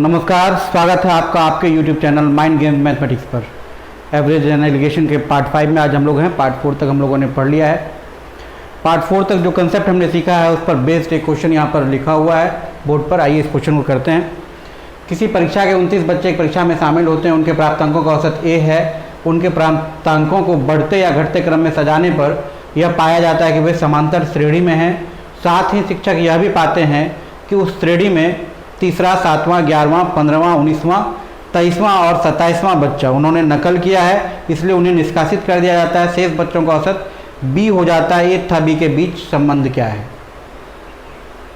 नमस्कार, स्वागत है आपका आपके YouTube channel mind game mathematics पर। एवरेज एंड एलिगेशन के पार्ट 5 में आज हम लोग हैं। पार्ट 4 तक हम लोगों ने पढ़ लिया है। पार्ट 4 तक जो कंसेप्ट हमने सीखा है उस पर बेस्ड एक क्वेश्चन यहाँ पर लिखा हुआ है बोर्ड पर। आइए इस क्वेश्चन को करते हैं। किसी परीक्षा के 29 बच्चे एक परीक्षा में शामिल होते हैं। उनके प्राप्तांकों का औसत A है। उनके प्राप्तांकों को बढ़ते या घटते क्रम में सजाने पर यह पाया जाता है कि वे समांतर श्रेणी में हैं। साथ ही शिक्षक यह भी पाते हैं कि उस श्रेणी में तीसरा, 7वां, 11वां, 15वां, 19वां, 23वां और 27वां बच्चा उन्होंने नकल किया है, इसलिए उन्हें निष्कासित कर दिया जाता है। शेष बच्चों का औसत B हो जाता है। A तथा B के बीच संबंध क्या है?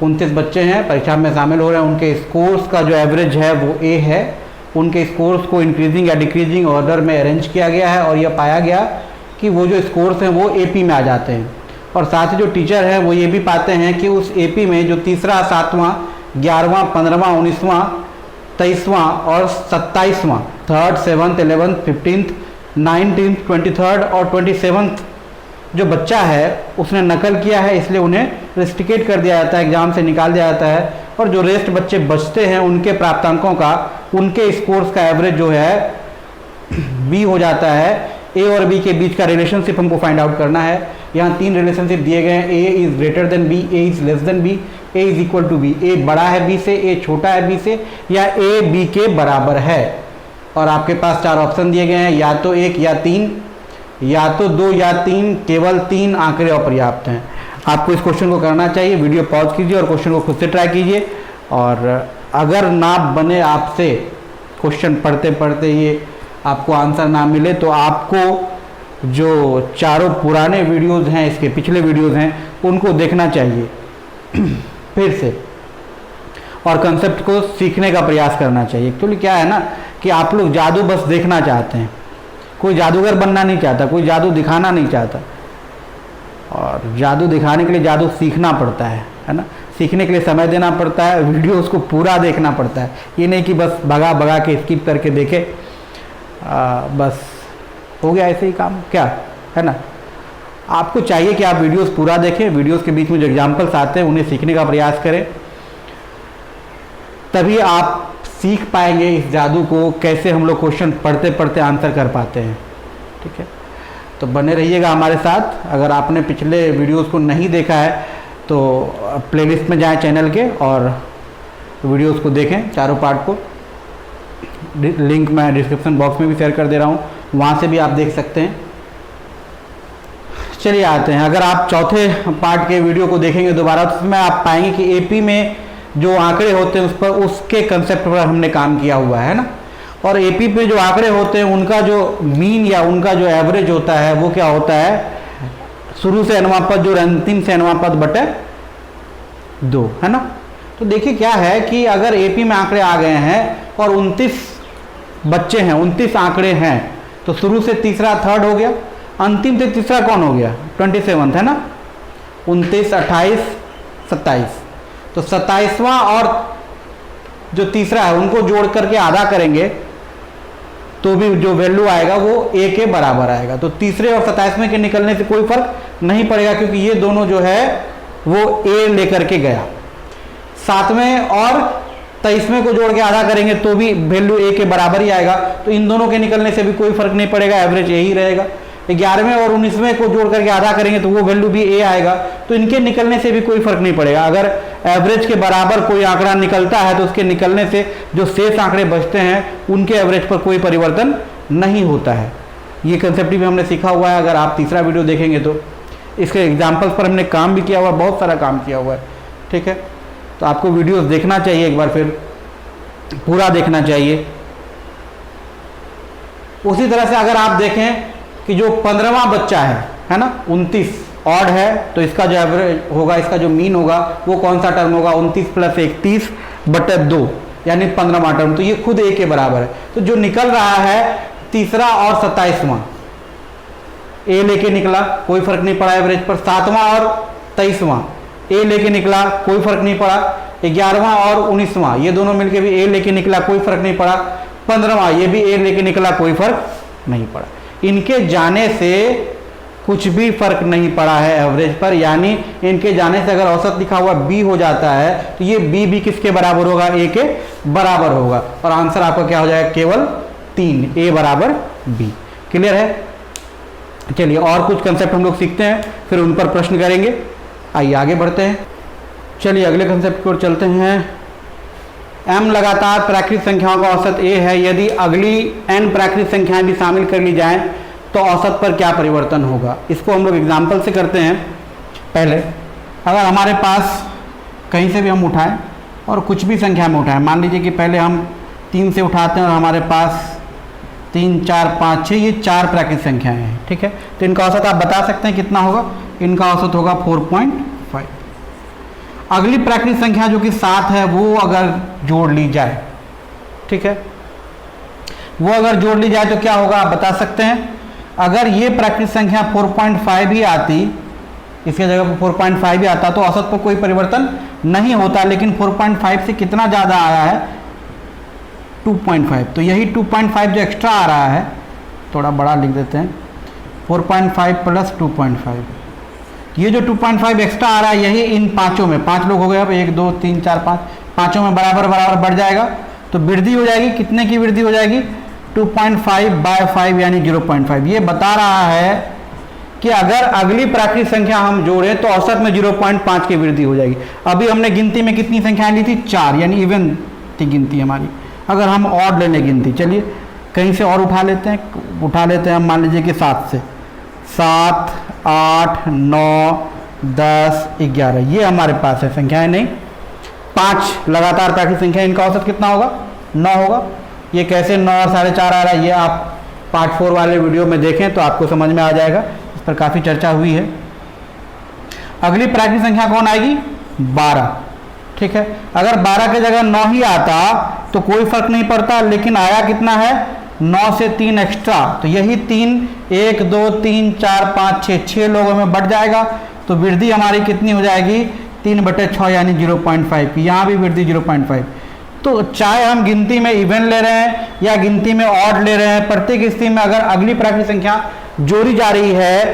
29 बच्चे हैं, परीक्षा में शामिल हो रहे हैं। उनके स्कोर्स का जो एवरेज है वो A है। उनके स्कोर्स को इंक्रीजिंग या डिक्रीजिंग ऑर्डर में अरेंज किया गया है और यह पाया गया कि वो जो स्कोर्स हैं वो AP में आ जाते हैं। और साथ ही जो टीचर हैं वो ये भी पाते हैं कि उस AP में जो तीसरा, 7वां, 11वां, 15वां, 19वां, 23वां और 27वां, 3rd, 7th, 11th, 15th, 19th, 23rd और 27th जो बच्चा है उसने नकल किया है, इसलिए उन्हें रिस्ट्रिकेट कर दिया जाता है, एग्जाम से निकाल दिया जाता है। और जो रेस्ट बच्चे बचते हैं उनके प्राप्तांकों का, उनके स्कोर्स का एवरेज जो है B हो जाता है। A और B के बीच का रिलेशनशिप हमको फाइंड आउट करना है। यहाँ 3 रिलेशनशिप दिए गए हैं। A is greater than B, A is less than B, A is equal to B। A बड़ा है B से, A छोटा है B से, या A B के बराबर है। और आपके पास 4 ऑप्शन दिए गए हैं, या तो 1 या 3, या तो 2 या 3। केवल 3 आंकड़े अपर्याप्त हैं। आपको इस क्वेश्चन को करना चाहिए। वीडियो पॉज कीजिए और क्वेश्चन को खुद से ट्राई कीजिए। और अगर ना बने आपसे, क्वेश्चन पढ़ते पढ़ते ये आपको आंसर ना मिले, तो आपको जो चारों पुराने वीडियोज़ हैं, इसके पिछले वीडियोज़ हैं, उनको देखना चाहिए फिर से, और कंसेप्ट को सीखने का प्रयास करना चाहिए। एक्चुअली क्या है ना कि आप लोग जादू बस देखना चाहते हैं, कोई जादूगर बनना नहीं चाहता, कोई जादू दिखाना नहीं चाहता। और जादू दिखाने के लिए जादू सीखना पड़ता है ना। सीखने के लिए समय देना पड़ता है, वीडियो उसको पूरा देखना पड़ता है। ये नहीं कि बस भगा भगा के स्किप करके देखे, बस हो गया ऐसे ही काम, क्या है ना। आपको चाहिए कि आप वीडियोस पूरा देखें, वीडियोस के बीच में जो एग्जाम्पल्स आते हैं उन्हें सीखने का प्रयास करें, तभी आप सीख पाएंगे इस जादू को, कैसे हम लोग क्वेश्चन पढ़ते पढ़ते आंसर कर पाते हैं। ठीक है, तो बने रहिएगा हमारे साथ। अगर आपने पिछले वीडियोस को नहीं देखा है तो प्लेलिस्ट में जाएं चैनल के और वीडियोस को देखें, चारों पार्ट को। लिंक मैं डिस्क्रिप्शन बॉक्स में भी शेयर कर दे रहा हूँ, वहाँ से भी आप देख सकते हैं। चलिए आते हैं। अगर आप चौथे पार्ट के वीडियो को देखेंगे दोबारा तो उसमें आप पाएंगे कि AP में जो आंकड़े होते हैं उस पर, उसके कंसेप्ट पर हमने काम किया हुआ है ना। और AP पे जो आंकड़े होते हैं उनका जो मीन या उनका जो एवरेज होता है वो क्या होता है, शुरू से nवां पद जो अंतिम से nवां पद बटे 2, है ना। तो देखिए क्या है कि अगर AP में आंकड़े आ गए हैं और 29 बच्चे हैं, 29 आंकड़े हैं, तो शुरू से तीसरा 3rd हो गया, अंतिम से तीसरा कौन हो गया, 27th, है ना। 29, 28, 27, तो 27वां और जो तीसरा है उनको जोड़ करके आधा करेंगे तो भी जो वैल्यू आएगा वो A के बराबर आएगा। तो तीसरे और 27वें के निकलने से कोई फर्क नहीं पड़ेगा, क्योंकि ये दोनों जो है वो A लेकर के गया। 7वें और 23वें को जोड़ के आधा करेंगे तो भी वैल्यू A के बराबर ही आएगा। तो इन दोनों के निकलने से भी कोई फर्क नहीं पड़ेगा, एवरेज A ही रहेगा। 11वें और 19वें को जोड़ करके आधा करेंगे तो वो वैल्यू भी A आएगा। तो इनके निकलने से भी कोई फर्क नहीं पड़ेगा। अगर एवरेज के बराबर कोई आंकड़ा निकलता है तो उसके निकलने से जो शेष आंकड़े बचते हैं उनके एवरेज पर कोई परिवर्तन नहीं होता है। ये कंसेप्ट भी हमने सीखा हुआ है। अगर आप तीसरा वीडियो देखेंगे तो इसके एग्जाम्पल्स पर हमने काम भी किया हुआ है, बहुत सारा काम किया हुआ है। ठीक है, तो आपको वीडियोस देखना चाहिए, एक बार फिर पूरा देखना चाहिए। उसी तरह से अगर आप देखें कि जो 15वां बच्चा है ना, 29 ऑड है, तो इसका जो एवरेज होगा, इसका जो मीन होगा वो कौन सा टर्म होगा, 29 + 1, 30 बटे 2, यानी 15वां टर्म। तो ये खुद A के बराबर है। तो जो निकल रहा है तीसरा और 27वां, A लेके निकला, कोई फर्क नहीं पड़ा एवरेज पर। 7वां और 23वां A लेके निकला, कोई फर्क नहीं पड़ा। 11वां और 19वां ये दोनों मिलके भी A लेके निकला, कोई फर्क नहीं पड़ा। 15वां ये भी A लेके निकला, कोई फर्क नहीं पड़ा। इनके जाने से कुछ भी फर्क नहीं पड़ा है एवरेज पर, यानी इनके जाने से अगर औसत लिखा हुआ बी हो जाता है तो ये बी भी किसके बराबर होगा, ए के बराबर होगा, और आंसर आपका क्या हो जाएगा, केवल 3, ए बराबर बी। क्लियर है? चलिए और कुछ कंसेप्ट हम लोग सीखते हैं, फिर उन पर प्रश्न करेंगे। आइए आगे बढ़ते हैं। चलिए अगले कंसेप्ट की ओर चलते हैं। m लगातार प्राकृतिक संख्याओं का औसत a है, यदि अगली n प्राकृतिक संख्याएं भी शामिल कर ली जाएं तो औसत पर क्या परिवर्तन होगा। इसको हम लोग एग्जाम्पल से करते हैं। पहले अगर हमारे पास कहीं से भी हम उठाएं और कुछ भी संख्या में उठाएं, मान लीजिए कि पहले हम 3 से उठाते हैं और हमारे पास 3, 4, 5, 6 ये 4 प्राकृतिक संख्याएं हैं, ठीक है। तो इनका औसत आप बता सकते हैं कितना होगा, इनका औसत होगा 4.5। अगली प्राकृतिक संख्या जो कि 7 है वो अगर जोड़ ली जाए, ठीक है, वो अगर जोड़ ली जाए तो क्या होगा आप बता सकते हैं। अगर ये प्राकृतिक संख्या 4.5 ही आती, इसके जगह पर 4.5 भी आता तो औसत पर कोई परिवर्तन नहीं होता, लेकिन 4.5 से कितना ज़्यादा आया है, 2.5। तो यही 2.5 जो एक्स्ट्रा आ रहा है, थोड़ा बड़ा लिख देते हैं, 4.5 प्लस 2.5, ये जो 2.5 एक्स्ट्रा आ रहा है यही इन पाँचों में, 5 लोग हो गए अब, 1, 2, 3, 4, 5, पाँचों में बराबर बराबर बढ़ जाएगा। तो वृद्धि हो जाएगी, कितने की वृद्धि हो जाएगी, 2.5/5 यानी 0.5। ये बता रहा है कि अगर अगली प्राकृतिक संख्या हम जोड़ें तो औसत में 0.5 की वृद्धि हो जाएगी। अभी हमने गिनती में कितनी संख्याएं ली थी, 4, यानी इवन थी गिनती हमारी। अगर हम और ले लें गिनती, चलिए कहीं से और उठा लेते हैं हम, मान लीजिए कि 7 से, 7, 8, 9, 10, 11 ये हमारे पास है संख्याएं, नहीं 5 लगातार प्राकृतिक संख्या, इनका औसत कितना होगा, 9 होगा। ये कैसे 9 और 4.5 आ रहा है, ये आप पार्ट 4 वाले वीडियो में देखें तो आपको समझ में आ जाएगा, इस पर काफ़ी चर्चा हुई है। अगली प्राकृतिक संख्या कौन आएगी, 12, ठीक है। अगर 12 की जगह 9 ही आता तो कोई फर्क नहीं पड़ता, लेकिन आया कितना है, 9 से 3 एक्स्ट्रा, तो यही 3, 1, 2, 3, 4, 5, 6 लोगों में बढ़ जाएगा। तो वृद्धि हमारी कितनी हो जाएगी, 3/6 यानी 0.5 की, यहाँ भी वृद्धि 0.5। तो चाहे हम गिनती में इवन ले रहे हैं या गिनती में ऑड ले रहे हैं, प्रत्येक स्थिति में अगर अगली प्राकृतिक संख्या जोड़ी जा रही है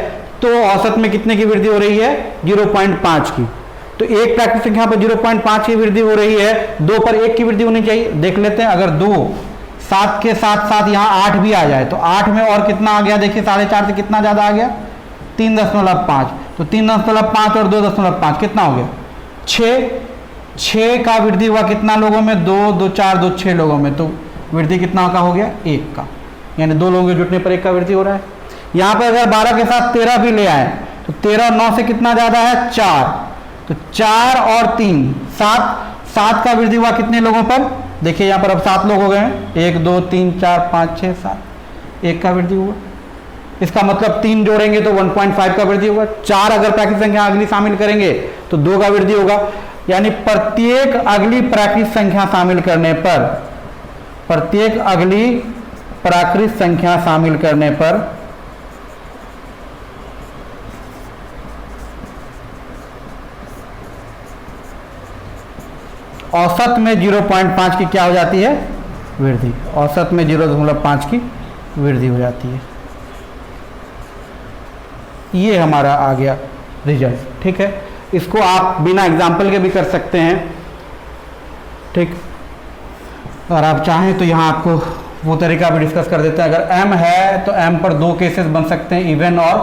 तो औसत में कितने की वृद्धि हो रही है, 0.5 की। तो एक प्राकृतिक संख्या पर 0.5 की वृद्धि हो रही है, 2 पर 1 की वृद्धि होनी चाहिए। देख लेते हैं, अगर 2, 7 के साथ साथ यहाँ 8 भी आ जाए तो 8 में और कितना आ गया, देखिए 4.5 से कितना ज़्यादा आ गया, 3.5। तो 3.5 और 2.5 कितना हो गया, 6 का वृद्धि हुआ कितना लोगों में, 2, 2, 4, 2, 6 लोगों में। तो वृद्धि कितना का हो गया, 1 का, यानी 2 लोगों के जुटने पर 1 का वृद्धि हो रहा है। यहाँ पर अगर 12 के साथ 13 भी ले आए तो 13 और 9 से कितना ज़्यादा है, 4। तो 4 और 3 7 का वृद्धि हुआ कितने लोगों पर, देखिए यहाँ पर अब 7 लोग हो गए हैं, 1, 2, 3, 4, 5, 6, 7, 1 का वृद्धि हुआ। इसका मतलब 3 जोड़ेंगे तो 1.5 का वृद्धि होगा। 4 अगर प्राकृतिक संख्या अगली शामिल करेंगे तो 2 का वृद्धि होगा। यानी प्रत्येक अगली प्राकृतिक संख्या शामिल करने पर, प्रत्येक अगली प्राकृतिक संख्या शामिल करने पर औसत में 0.5 की क्या हो जाती है, वृद्धि। औसत में 0.5 की वृद्धि हो जाती है। ये हमारा आ गया रिजल्ट, ठीक है। इसको आप बिना एग्जाम्पल के भी कर सकते हैं, ठीक। अगर आप चाहें तो यहाँ आपको वो तरीका भी डिस्कस कर देते हैं। अगर m है तो m पर 2 केसेस बन सकते हैं, इवन और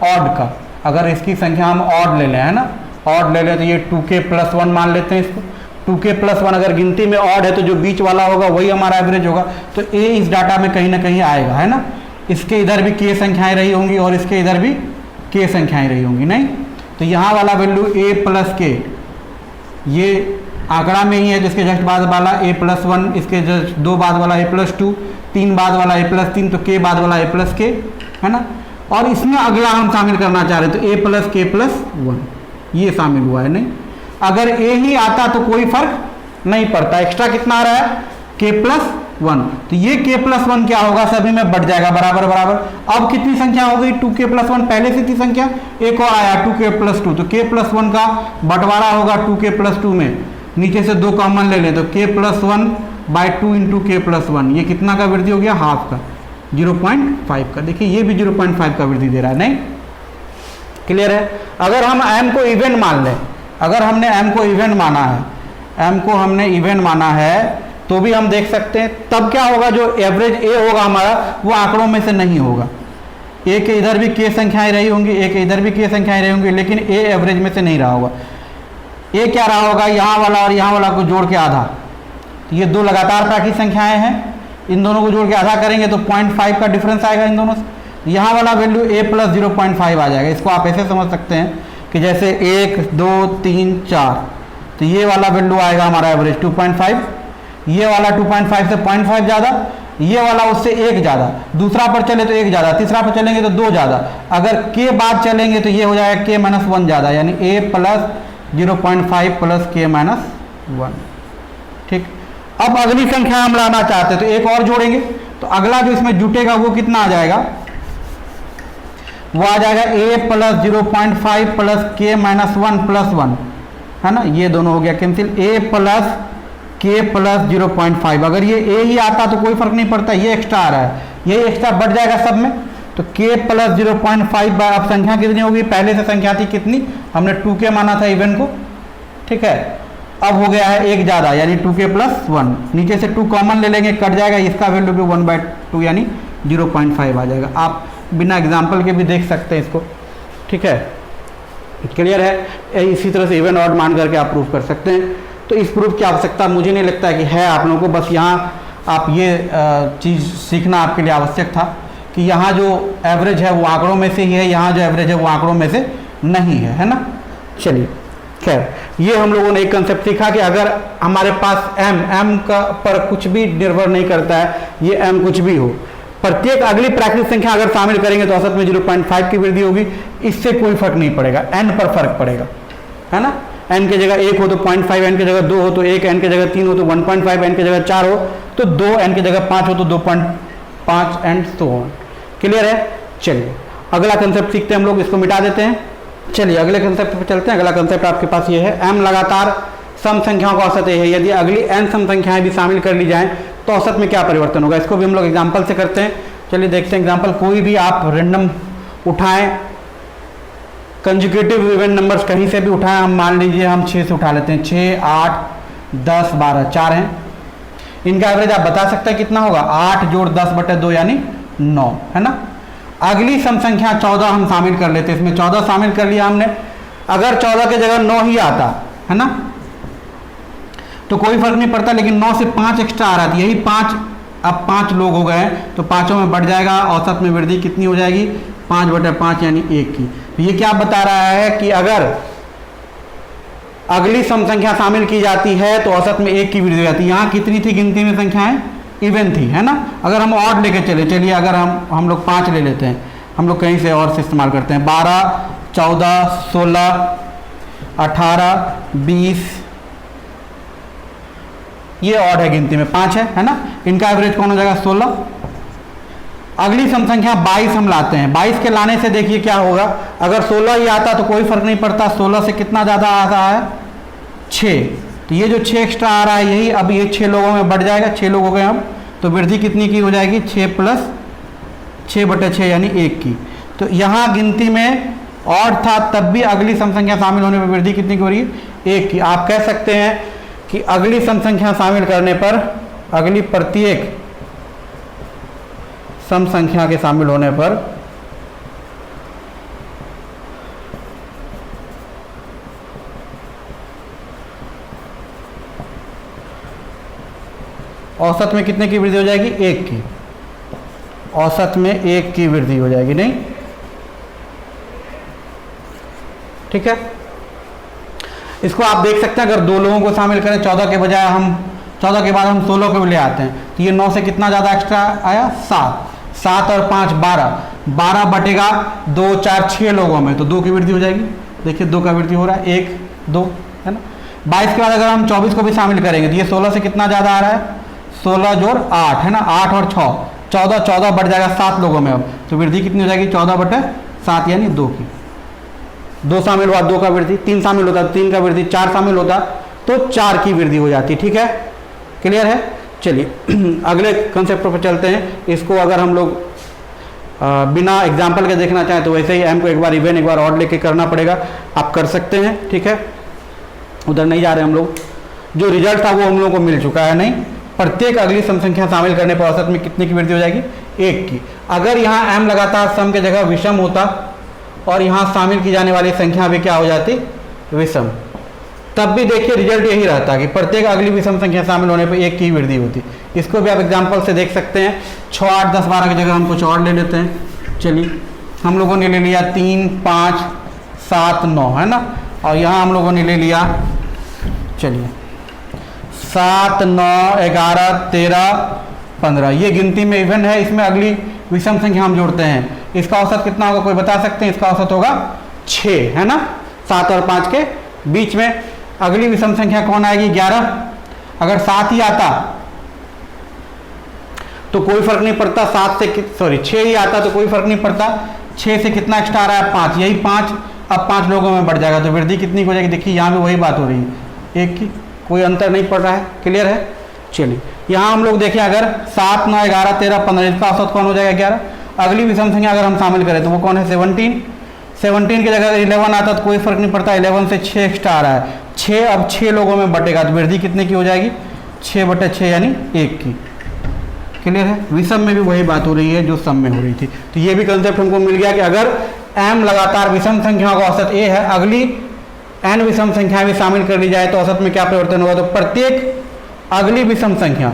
ऑड का। अगर इसकी संख्या हम ऑड ले लें, है ना, ऑड ले लें तो ये 2k+1 मान लेते हैं इसको। 2k+1 अगर गिनती में ऑड है तो जो बीच वाला होगा वही हमारा एवरेज होगा। तो a इस डाटा में कहीं ना कहीं आएगा, है ना। इसके इधर भी k संख्याएं रही होंगी और इसके इधर भी k संख्याएं रही होंगी, नहीं। तो यहाँ वाला वैल्यू a+k ये आंकड़ा में ही है, जिसके जस्ट बाद वाला a+1, इसके जस्ट 2 बाद वाला a+2, 3 बाद वाला a+3, तो k बाद वाला a+k, है ना। और इसमें अगला हम शामिल करना चाह रहे हैं तो a+k+1 ये शामिल हुआ है, नहीं। अगर a ही आता तो कोई फर्क नहीं पड़ता, एक्स्ट्रा कितना आ रहा है, k+1। तो ये k+1 क्या होगा, सभी में बढ़ जाएगा बराबर बराबर। अब कितनी संख्या हो गई, 2k+1, पहले से थी संख्या, एक और आया 2k+2, तो k+1 का बंटवारा होगा 2k+2 में। नीचे से 2 कॉमन ले लें तो k+1/2 इंटू k+1, ये कितना का वृद्धि हो गया, हाफ का, 0.5 का। देखिए ये भी 0.5 का वृद्धि दे रहा है, नहीं। क्लियर है। अगर हम m को इवन मान लें, अगर हमने m को इवन माना है, m को हमने इवन माना है, तो भी हम देख सकते हैं तब क्या होगा, जो एवरेज a होगा हमारा वो आंकड़ों में से नहीं होगा। a के इधर भी k संख्याएं रही होंगी, a के इधर भी k संख्याएं रही होंगी, लेकिन a एवरेज में से नहीं रहा होगा। a क्या रहा होगा, यहाँ वाला और यहाँ वाला को जोड़ के आधा। तो ये दो लगातार प्राकृतिक संख्याएं हैं, इन दोनों को जोड़ के आधा करेंगे तो 0.5 का डिफरेंस आएगा इन दोनों से। यहाँ वाला वैल्यू a प्लस 0.5 आ जाएगा। इसको आप ऐसे समझ सकते हैं कि जैसे 1 2 3 4, तो ये वाला वैल्यू आएगा हमारा एवरेज 2.5, ये वाला 2.5 से 0.5 ज़्यादा, ये वाला उससे 1 ज़्यादा, दूसरा पर चले तो 1 ज़्यादा, तीसरा पर चलेंगे तो 2 ज़्यादा, अगर के बाद चलेंगे तो ये हो जाएगा k माइनस 1 ज़्यादा, यानी a plus 0.5 plus k minus 1। ठीक, अब अगली संख्या हम लाना चाहते हैं तो एक और जोड़ेंगे, तो अगला जो इसमें जुटेगा वो कितना आ जाएगा, वो आ जाएगा a plus 0.5 plus k minus 1 plus 1, है ना, ये दोनों हो गया cancel. a plus k plus 0.5, अगर ये a ही आता तो कोई फर्क नहीं पड़ता, ये एक्स्ट्रा आ रहा है, ये एक्स्ट्रा बढ़ जाएगा सब में, तो k प्लस 0.5 बाय, अब संख्या कितनी होगी, पहले से संख्या थी कितनी, हमने 2k माना था इवन को, ठीक है, अब हो गया है 1 ज़्यादा यानी 2k प्लस 1, नीचे से 2 कॉमन ले लेंगे, कट जाएगा, इसका वैल्यू भी 1/2 यानी 0.5 आ जाएगा। आप बिना एग्जाम्पल के भी देख सकते हैं इसको, ठीक है, क्लियर है। इसी तरह से इवन ऑड मान करके आप प्रूव कर सकते हैं। तो इस प्रूफ की आवश्यकता मुझे नहीं लगता है कि है आप लोगों को, बस यहाँ आप ये चीज़ सीखना आपके लिए आवश्यक था कि यहाँ जो एवरेज है वो आंकड़ों में से ही है, यहाँ जो एवरेज है वो आंकड़ों में से नहीं है ना। चलिए खैर, ये हम लोगों ने एक कंसेप्ट सीखा कि अगर हमारे पास m का पर कुछ भी निर्भर नहीं करता है, ये m कुछ भी हो, प्रत्येक अगली प्राकृतिक संख्या अगर शामिल करेंगे तो औसत में 0.5 की वृद्धि होगी, इससे कोई फर्क नहीं पड़ेगा, n पर फर्क पड़ेगा, है ना। n की जगह 1 हो तो 0.5, n की जगह 2 हो तो 1, n की जगह 3 हो तो 1.5, n की जगह 4 हो तो 2, n की जगह 5 हो तो 2.5 एंड सो ऑन। क्लियर है। चलिए अगला कंसेप्ट सीखते हैं हम लोग, इसको मिटा देते हैं। चलिए अगले कंसेप्ट पर चलते हैं। अगला कंसेप्ट आपके पास ये है, m लगातार सम संख्याओं का औसत है, यदि अगली n सम संख्याएं भी शामिल कर ली जाएं तो औसत में क्या परिवर्तन होगा। इसको भी हम लोग एग्जाम्पल से करते हैं। चलिए देखते हैं एग्जाम्पल, कोई भी आप रेंडम उठाएं, कंजुगेटिव इवन नंबर्स कहीं से भी उठाएं, हम मान लीजिए हम 6 से उठा लेते हैं, 6 8 10 12 4 हैं, इनका एवरेज आप बता सकते हैं कितना होगा, 8 जोड़ 10/2 यानी 9, है ना। अगली सम संख्या 14 हम शामिल कर लेते हैं, इसमें 14 शामिल कर लिया हमने, अगर 14 की जगह 9 ही आता है ना तो कोई फर्क नहीं पड़ता, लेकिन 9 से 5 एक्स्ट्रा आ रहा था, यही 5, अब 5 लोग हो गए हैं तो पाँचों में बढ़ जाएगा, औसत में वृद्धि कितनी हो जाएगी, 5/5 यानी 1 की। तो ये क्या बता रहा है कि अगर अगली सम संख्या शामिल की जाती है तो औसत में 1 की वृद्धि हो जाती है। यहाँ कितनी थी गिनती में संख्याएं, इवन थी, है ना। अगर हम ऑड लेके चले, चलिए अगर हम लोग 5 ले लेते हैं, हम लोग कहीं से और से इस्तेमाल करते हैं, 12 14 16 18 20, ये ऑड है, गिनती में 5 है ना। इनका एवरेज कौन हो जाएगा, 16। अगली सम संख्या 22 हम लाते हैं, 22 के लाने से देखिए क्या होगा, अगर 16 ही आता तो कोई फर्क नहीं पड़ता, 16 से कितना ज़्यादा आ रहा है, 6, तो ये जो 6 एक्स्ट्रा आ रहा है यही अब ये 6 लोगों में बढ़ जाएगा, 6 लोग हो गए हम, तो वृद्धि कितनी की हो जाएगी, 6 प्लस 6/6 यानी 1 की। तो यहाँ गिनती में ऑड था तब भी अगली सम संख्या शामिल होने पर वृद्धि कितनी की हो रही है, 1 की। आप कह सकते हैं कि अगली सम संख्या शामिल करने पर, अगली प्रत्येक सम संख्या के शामिल होने पर औसत में कितने की वृद्धि हो जाएगी, 1 की, औसत में 1 की वृद्धि हो जाएगी, नहीं, ठीक है। इसको आप देख सकते हैं, अगर 2 लोगों को शामिल करें 14 के बजाय, हम 14 के बाद हम 16 को ले आते हैं, तो ये 9 से कितना ज़्यादा एक्स्ट्रा आया, 7, 7 और 5 12, 12 बटेगा 2 4 6 लोगों में, तो 2 की वृद्धि हो जाएगी, देखिए 2 का वृद्धि हो रहा है, 1 2, है ना। 22 के बाद अगर हम 24 को भी शामिल करेंगे तो ये 16 से कितना ज़्यादा आ रहा है, 16 जोड़ 8, है ना, 8 और 6 14, 14 बढ़ जाएगा 7 लोगों में अब, तो वृद्धि कितनी हो जाएगी, 14/7 यानी 2 की। 2 शामिल हुआ, 2 का वृद्धि, 3 शामिल होता 3 का वृद्धि, 4 शामिल होता तो 4 की वृद्धि हो जाती, ठीक है, क्लियर है। चलिए अगले कंसेप्ट पर चलते हैं। इसको अगर हम लोग बिना एग्जाम्पल के देखना चाहें तो वैसे ही m को एक बार इवन एक बार ऑड लेके करना पड़ेगा, आप कर सकते हैं, ठीक है। उधर नहीं जा रहे हम लोग। जो रिजल्ट था वो हम लोगों को मिल चुका है। नहीं, प्रत्येक अगली सम संख्या शामिल करने पर औसत में कितने की वृद्धि हो जाएगी? 1 की। अगर यहाँ m लगातार सम के जगह विषम होता और यहाँ शामिल की जाने वाली संख्या भी क्या हो जाती? विषम, तब भी देखिए रिजल्ट यही रहता कि प्रत्येक अगली विषम संख्या शामिल होने पर 1 की वृद्धि होती। इसको भी आप एग्जाम्पल से देख सकते हैं। 6, 8, 10, 12 की जगह हम कुछ और ले लेते हैं। चलिए, हम लोगों ने ले लिया 3, 5, 7, 9, है ना। और यहाँ हम लोगों ने ले लिया, चलिए 7, 9, 11, 13, 15। ये गिनती में इवन है, इसमें अगली विषम संख्या हम जोड़ते हैं। इसका औसत कितना होगा, कोई बता सकते हैं? इसका औसत होगा 6, है ना। 7 और 5 के बीच में अगली विषम संख्या कौन आएगी? 11। अगर 7 ही आता तो कोई फर्क नहीं पड़ता, 6 ही आता तो कोई फर्क नहीं पड़ता। 6 से कितना एक्स्ट्रा आ रहा है? 5, यही 5 अब 5 लोगों में बढ़ जाएगा, तो वृद्धि कितनी हो जाएगी? देखिए यहाँ भी वही बात हो रही है, 1 की, कोई अंतर नहीं पड़ रहा है। क्लियर है? चलिए, यहाँ हम लोग देखें, अगर 7, 9, 11, 13, 15, इसका औसत कौन हो जाएगा? 11। अगली विषम संख्या अगर हम शामिल करें तो वो कौन है? 17। 17 की जगह 11 आता तो कोई फर्क नहीं पड़ता, 11 से 6 एक्स्ट्रा आ रहा है। 6 अब 6 लोगों में बटेगा तो वृद्धि कितने की हो जाएगी? 6/6 यानी 1 की। क्लियर है? विषम में भी वही बात हो रही है जो सम में हो रही थी। तो ये भी कंसेप्ट हमको मिल गया कि अगर m लगातार विषम संख्याओं का औसत a है, अगली n विषम संख्याएं भी शामिल कर ली जाए तो औसत में क्या परिवर्तन होगा? तो प्रत्येक अगली विषम संख्या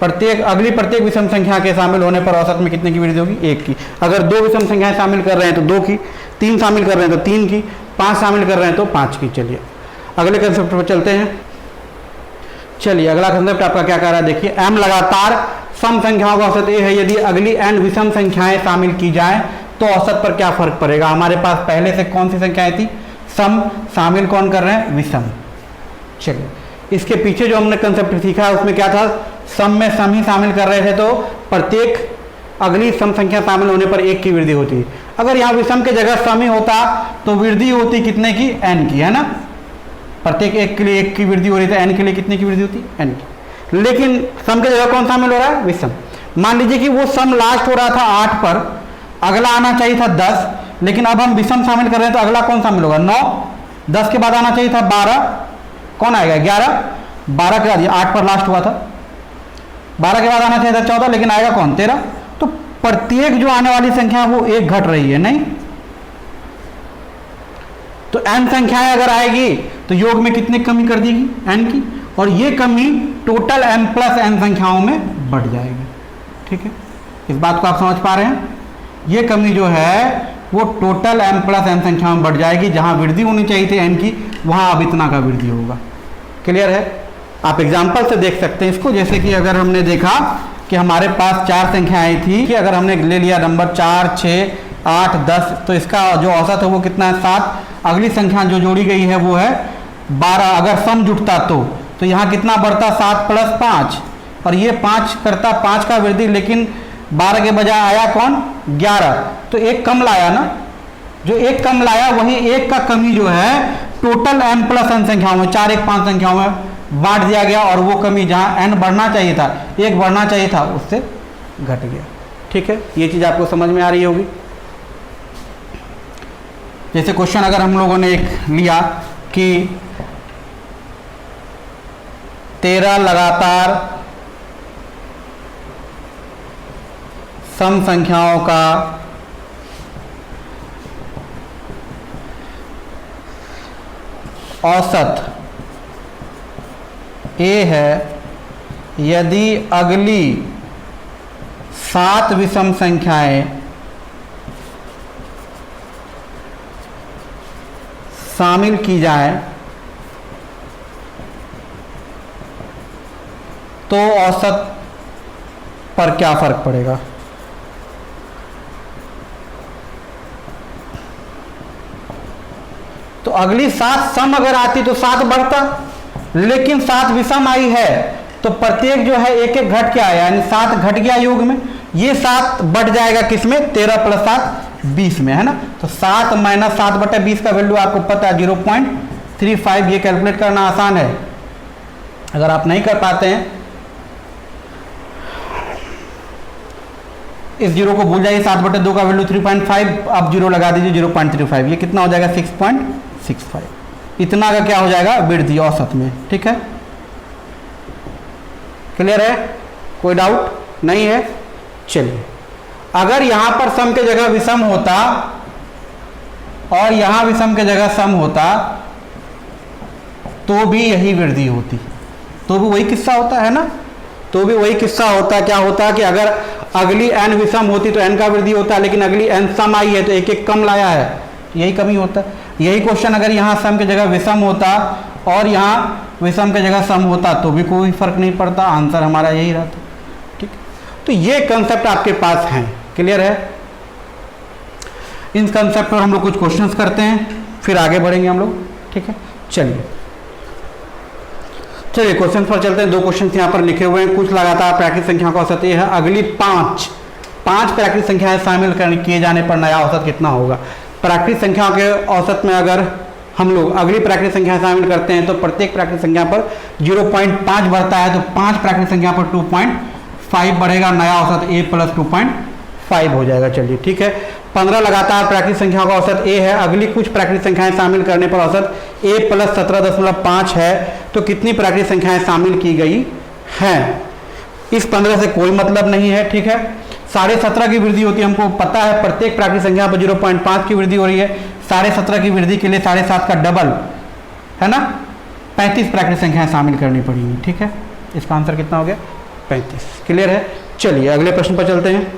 प्रत्येक विषम संख्या के शामिल होने पर औसत में कितने की वृद्धि होगी? 1 की। अगर 2 विषम संख्याएं शामिल कर रहे हैं तो 2 की, 3 शामिल कर रहे हैं तो 3 की, 5 शामिल कर रहे हैं तो 5 की। चलिए अगले कंसेप्ट पर चलते हैं। चलिए अगला कंसेप्ट आपका क्या कह रहा है? देखिए, m लगातार सम संख्याओं का औसत a है, यदि अगली n विषम संख्याएं शामिल की जाए तो औसत पर क्या फर्क पड़ेगा? हमारे पास पहले से कौन सी संख्याएं थी? सम, शामिल कौन कर रहे हैं? विषम। चलिए, इसके पीछे जो हमने कंसेप्ट सीखा है उसमें क्या था? सम में सम ही शामिल कर रहे थे तो प्रत्येक अगली सम संख्या शामिल होने पर 1 की वृद्धि होती। अगर यहाँ विषम के जगह सम ही होता तो वृद्धि होती कितने की? n की, है ना। प्रत्येक 1 के लिए 1 की वृद्धि हो रही है, n के लिए कितने की वृद्धि होती? n की। लेकिन सम के जगह कौन शामिल हो रहा है? विषम। मान लीजिए कि वो सम लास्ट हो रहा था 8 पर, अगला आना चाहिए था 10, लेकिन अब हम विषम शामिल कर रहे हैं तो अगला कौन शामिल होगा? 9। 10 के बाद आना चाहिए था 12, कौन आएगा? 11। 12 के बाद 8 पर लास्ट हुआ था, 12 के बाद आना चाहिए था 14, लेकिन आएगा कौन? 13। तो प्रत्येक जो आने वाली संख्या वो 1 घट रही है, नहीं। तो n संख्याएं अगर आएगी तो योग में कितने कमी कर देगी? n की। और ये कमी टोटल m प्लस n संख्याओं में बढ़ जाएगी। ठीक है, इस बात को आप समझ पा रहे हैं? ये कमी जो है वो टोटल m प्लस n संख्याओं में बढ़ जाएगी। जहां वृद्धि होनी चाहिए थी n की, वहां अब इतना का वृद्धि होगा। क्लियर है? आप एग्जाम्पल से देख सकते हैं इसको। जैसे कि अगर हमने देखा कि हमारे पास 4 संख्याएं थी, कि अगर हमने ले लिया नंबर 4, 6, 8, 10, तो इसका जो औसत है वो कितना है? 7। अगली संख्या जो जोड़ी गई है वो है 12। अगर सम जुटता तो यहाँ कितना बढ़ता? 7 + 5, और ये 5 करता 5 का वृद्धि, लेकिन 12 के बजाय आया कौन? 11। तो 1 कम लाया ना। जो 1 कम लाया वही 1 का कमी जो है टोटल m प्लस n संख्याओं में, 4, 1, 5 संख्याओं में बांट दिया गया, और वो कमी जहाँ n बढ़ना चाहिए था, 1 बढ़ना चाहिए था, उससे घट गया। ठीक है, ये चीज़ आपको समझ में आ रही होगी। जैसे क्वेश्चन अगर हम लोगों ने एक लिया कि 13 लगातार सम संख्याओं का औसत a है, यदि अगली 7 विषम संख्याएं शामिल की जाए तो औसत पर क्या फर्क पड़ेगा? तो अगली 7 सम अगर आती तो 7 बढ़ता, लेकिन 7 विषम आई है तो प्रत्येक जो है 1, 1 घट के आया, यानी 7 घट गया योग में। ये 7 बढ़ जाएगा किसमें? 13 + 7 20 में, है ना। तो 7 - 7/20 का वैल्यू आपको पता है 0.35। ये कैलकुलेट करना आसान है। अगर आप नहीं कर पाते हैं, इस जीरो को भूल जाइए, 7/2 का वैल्यू 3.5, अब जीरो लगा दीजिए 0.35, ये कितना हो जाएगा 6.65। इतना का क्या हो जाएगा वृद्धि औसत में। ठीक है, क्लियर है, कोई डाउट नहीं है। चलिए, अगर यहां पर सम के जगह विषम होता और यहां विषम के जगह सम होता तो भी यही वृद्धि होती, तो भी वही किस्सा होता है ना, तो भी वही किस्सा होता। क्या होता कि अगर अगली n विषम होती तो n का वृद्धि होता, लेकिन अगली n सम आई है तो एक एक कम लाया है, यही कमी होता। यही क्वेश्चन अगर यहाँ सम की जगह विषम होता और यहाँ विषम की जगह सम होता तो भी कोई फर्क नहीं पड़ता, आंसर हमारा यही रहता। ठीक, तो ये कंसेप्ट आपके पास है, क्लियर है। इन कंसेप्ट पर हम लोग कुछ क्वेश्चंस करते हैं, फिर आगे बढ़ेंगे हम लोग। ठीक है, चलिए क्वेश्चन पर चलते हैं। 2 क्वेश्चन यहाँ पर लिखे हुए हैं। कुछ लगातार प्राकृतिक संख्या का औसत ये है, अगली 5 प्राकृतिक संख्याएं शामिल किए जाने पर नया औसत कितना होगा। प्राकृतिक संख्याओं के औसत में अगर हम लोग अगली प्राकृतिक संख्या शामिल करते हैं तो प्रत्येक प्राकृतिक संख्या पर 0.5 बढ़ता है, तो 5 प्राकृतिक संख्या पर 2.5 बढ़ेगा, नया औसत a + 2.5 हो जाएगा। चलिए ठीक है, 15 लगातार प्राकृतिक संख्याओं का औसत a है, अगली कुछ प्राकृतिक संख्याएं शामिल करने पर औसत a + 17.5 है, तो कितनी प्राकृतिक संख्याएं शामिल की गई हैं। इस 15 से कोई मतलब नहीं है। ठीक है, 17.5 की वृद्धि होती है, हमको पता है प्रत्येक प्राकृतिक संख्या पर 0.5 की वृद्धि हो रही है। 17.5 की वृद्धि के लिए 7.5 का डबल है ना, 35 प्राकृतिक संख्याएं शामिल करनी पड़ेंगी। ठीक है, इसका आंसर कितना हो गया 35। क्लियर है। चलिए अगले प्रश्न पर चलते हैं।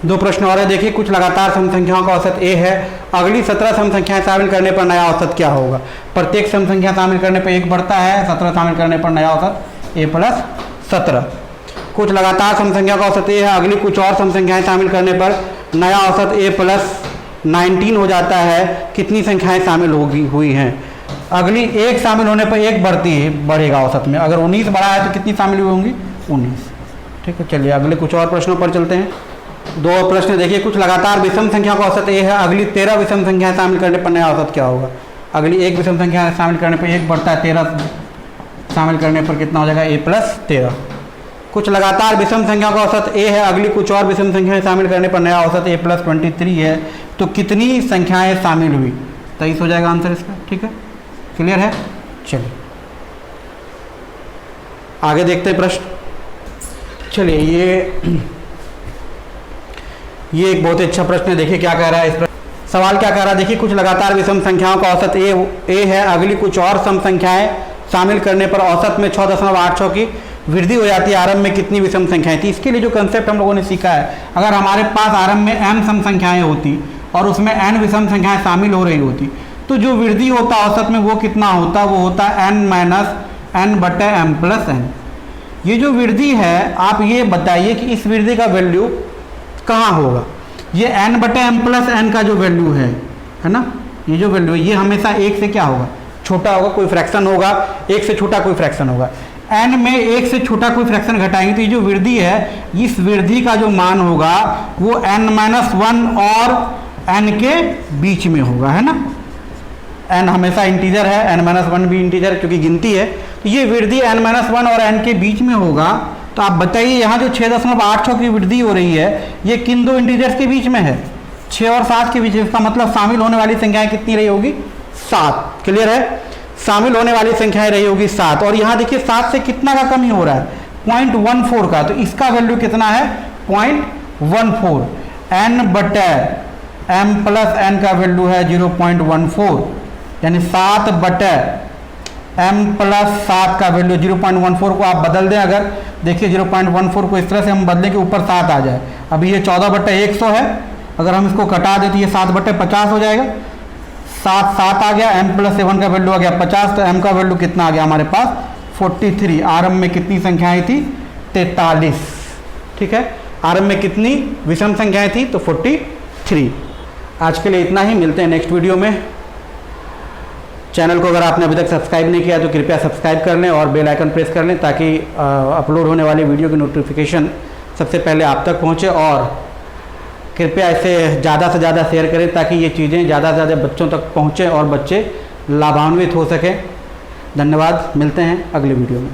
2 प्रश्न और है, देखिए। कुछ लगातार सम संख्याओं का औसत a है, अगली 17 सम संख्याएं शामिल करने पर नया औसत क्या होगा। प्रत्येक सम संख्या शामिल करने पर 1 बढ़ता है, 17 शामिल करने पर नया औसत a + 17। कुछ लगातार सम संख्या का औसत a है, अगली कुछ और सम संख्याएं शामिल करने पर नया औसत a + 19 हो जाता है, कितनी संख्याएं शामिल हुई हैं। अगली 1 शामिल होने पर 1 बढ़ेगा औसत में, अगर 19 बढ़ा है तो कितनी शामिल हुई होंगी 19। ठीक है, चलिए अगले कुछ और प्रश्नों पर चलते हैं। 2 प्रश्न देखिए। कुछ लगातार विषम संख्या का औसत a है, अगली 13 विषम संख्याएं शामिल करने पर नया औसत क्या होगा। अगली 1 विषम संख्या शामिल करने पर 1 बढ़ता है, 13 शामिल करने पर कितना हो जाएगा a + 13। कुछ लगातार विषम संख्या का औसत a है, अगली कुछ और विषम संख्याएं शामिल करने पर नया औसत a + 23 है, तो कितनी संख्याएं शामिल हुई। 23 हो जाएगा आंसर इसका। ठीक है, क्लियर है। चलिए आगे देखते हैं प्रश्न। चलिए ये एक बहुत ही अच्छा प्रश्न है, देखिए क्या कह रहा है। इस सवाल क्या कह रहा है, देखिए। कुछ लगातार विषम संख्याओं का औसत a है, अगली कुछ और सम संख्याएं शामिल करने पर औसत में 6.86 की वृद्धि हो जाती है, आरंभ में कितनी विषम संख्याएं थी। इसके लिए जो कंसेप्ट हम लोगों ने सीखा है, अगर हमारे पास आरंभ में m सम संख्याएं होती और उसमें n विषम संख्याएं शामिल हो रही होती, तो जो वृद्धि होता औसत में वो कितना होता, वो होता n - n/m + n। ये जो वृद्धि है, आप ये बताइए कि इस वृद्धि का वैल्यू कहाँ होगा। ये n/m + n का जो वैल्यू है ना, ये जो वैल्यू है ये हमेशा 1 से क्या होगा, छोटा होगा, कोई फ्रैक्शन होगा, 1 से छोटा कोई फ्रैक्शन होगा। n में 1 से छोटा कोई फ्रैक्शन घटाएंगे तो ये जो वृद्धि है, इस वृद्धि का जो मान होगा वो n - 1 और n के बीच में होगा, है ना। n हमेशा इंटीजर है, n - 1 भी इंटीजर क्योंकि गिनती है, तो ये वृद्धि n - 1 और n के बीच में होगा। तो आप बताइए यहाँ जो 6.86 की वृद्धि हो रही है, ये किन 2 इंटीजर्स के बीच में है, 6 और 7 के बीच में। इसका मतलब शामिल होने वाली संख्याएं कितनी रही होगी, 7। क्लियर है, शामिल होने वाली संख्याएं रही होगी 7। और यहाँ देखिए 7 से कितना का कमी हो रहा है, 0.14 का, तो इसका वैल्यू कितना है 0.14। n/m + n का वैल्यू है 0.14, यानी 7/m + 7 का वैल्यू 0.14 को आप बदल दें। अगर देखिए 0.14 को इस तरह से हम बदलें कि ऊपर 7 आ जाए। अभी ये 14/100 है, अगर हम इसको कटा दें तो ये 7/50 हो जाएगा। 7 आ गया, m + 7 का वैल्यू आ गया 50, तो m का वैल्यू कितना आ गया हमारे पास 43। आरंभ में कितनी संख्याएं थी 43। ठीक है, आरंभ में कितनी विषम संख्याएं थी तो 43। आज के लिए इतना ही, मिलते हैं नेक्स्ट वीडियो में। चैनल को अगर आपने अभी तक सब्सक्राइब नहीं किया तो कृपया सब्सक्राइब कर लें और बेल आइकन प्रेस कर लें, ताकि अपलोड होने वाली वीडियो की नोटिफिकेशन सबसे पहले आप तक पहुंचे। और कृपया इसे ज़्यादा से ज़्यादा शेयर करें ताकि ये चीज़ें ज़्यादा से ज़्यादा बच्चों तक पहुँचें और बच्चे लाभान्वित हो सकें। धन्यवाद, मिलते हैं अगले वीडियो में।